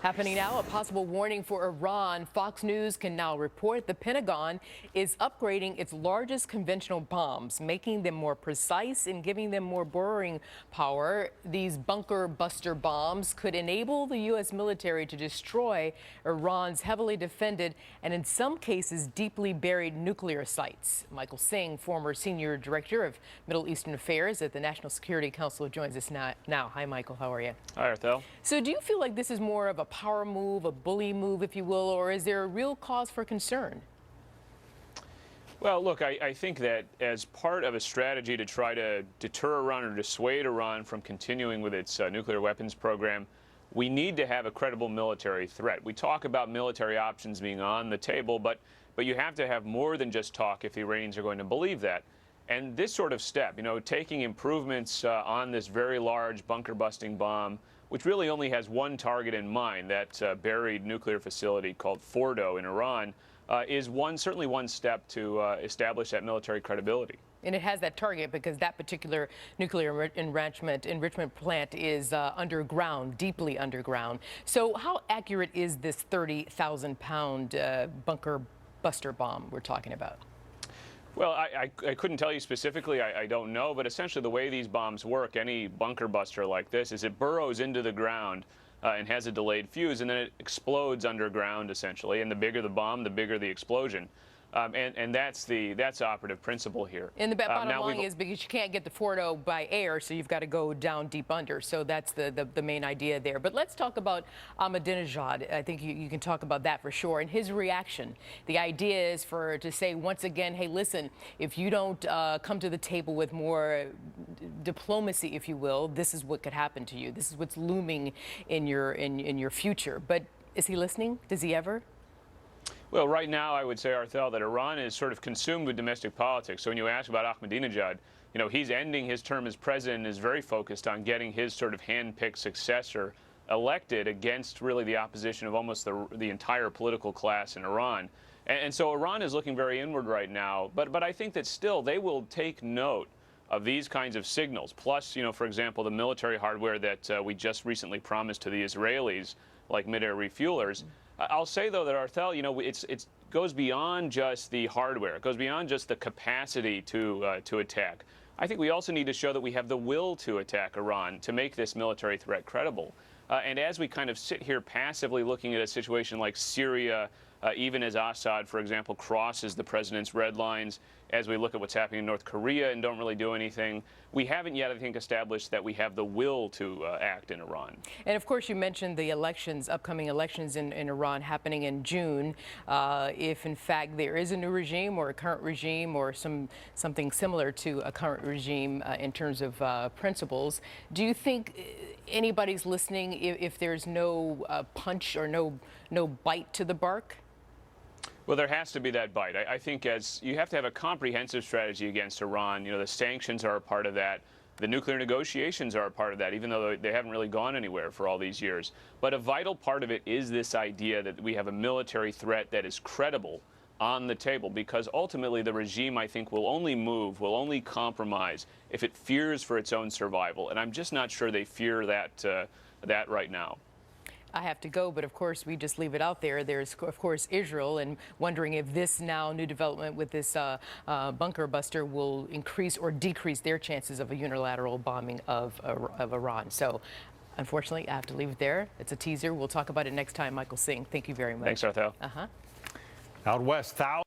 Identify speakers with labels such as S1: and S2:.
S1: Happening now, a possible warning for Iran. Fox News can now report the Pentagon is upgrading its largest conventional bombs, making them more precise and giving them more burrowing power. These bunker buster bombs could enable the U.S. military to destroy Iran's heavily defended and in some cases deeply buried nuclear sites. Michael Singh, former senior director of Middle Eastern Affairs at the National Security Council, joins us now. Hi, Michael. How are you?
S2: Hi, Arthel.
S1: So do you feel like this is more of a power move, a bully move, if you will, or is there a real cause for concern?
S2: Well, look, I think that as part of a strategy to try to deter Iran or dissuade Iran from continuing with its nuclear weapons program, we need to have a credible military threat. We talk about military options being on the table, but you have to have more than just talk if the Iranians are going to believe that. And this sort of step, taking improvements on this very large bunker-busting bomb, which really only has one target in mind, that buried nuclear facility called Fordo in Iran, is certainly one step to establish that military credibility.
S1: And it has that target because that particular nuclear enrichment plant is underground, deeply underground. So how accurate is this 30,000-pound bunker buster bomb we're talking about?
S2: Well, I couldn't tell you specifically. I don't know. But essentially the way these bombs work, any bunker buster like this, is it burrows into the ground and has a delayed fuse, and then it explodes underground, essentially. And the bigger the bomb, the bigger the explosion. And that's operative principle here.
S1: And the bottom line is because you can't get the Fordo by air, so you've got to go down deep under. So that's the main idea there. But let's talk about Ahmadinejad. I think you can talk about that for sure. And his reaction. The idea is to say once again, hey, listen, if you don't come to the table with more diplomacy, if you will, this is what could happen to you. This is what's looming in your future. But is he listening? Does he ever?
S2: Well, right now, I would say, Arthel, that Iran is sort of consumed with domestic politics. So when you ask about Ahmadinejad, he's ending his term as president and is very focused on getting his sort of hand-picked successor elected against really the opposition of almost the entire political class in Iran. And so Iran is looking very inward right now. But I think that still they will take note of these kinds of signals. Plus, for example, the military hardware that we just recently promised to the Israelis, like mid-air refuelers. I'll say, though, that, Arthel, it goes beyond just the hardware. It goes beyond just the capacity to attack. I think we also need to show that we have the will to attack Iran to make this military threat credible. And as we kind of sit here passively looking at a situation like Syria, even as Assad, for example, crosses the president's red lines, as we look at what's happening in North Korea and don't really do anything, we haven't yet, I think, established that we have the will to act in Iran. And
S1: of course, you mentioned the elections, upcoming elections in Iran happening in June. If, in fact, there is a new regime or a current regime or something similar to a current regime in terms of principles, do you think anybody's listening if there's no punch or no bite to the bark?
S2: Well, there has to be that bite. I think as you have to have a comprehensive strategy against Iran. The sanctions are a part of that. The nuclear negotiations are a part of that, even though they haven't really gone anywhere for all these years. But a vital part of it is this idea that we have a military threat that is credible on the table, because ultimately the regime, I think, will only compromise if it fears for its own survival. And I'm just not sure they fear that right now.
S1: I have to go, but of course we just leave it out there. There's of course Israel, and wondering if this now new development with this bunker buster will increase or decrease their chances of a unilateral bombing of Iran. So unfortunately, I have to leave it there. It's a teaser. We'll talk about it next time. Michael Singh, thank you very much.
S2: Thanks, Arthel.
S3: Out west, thousands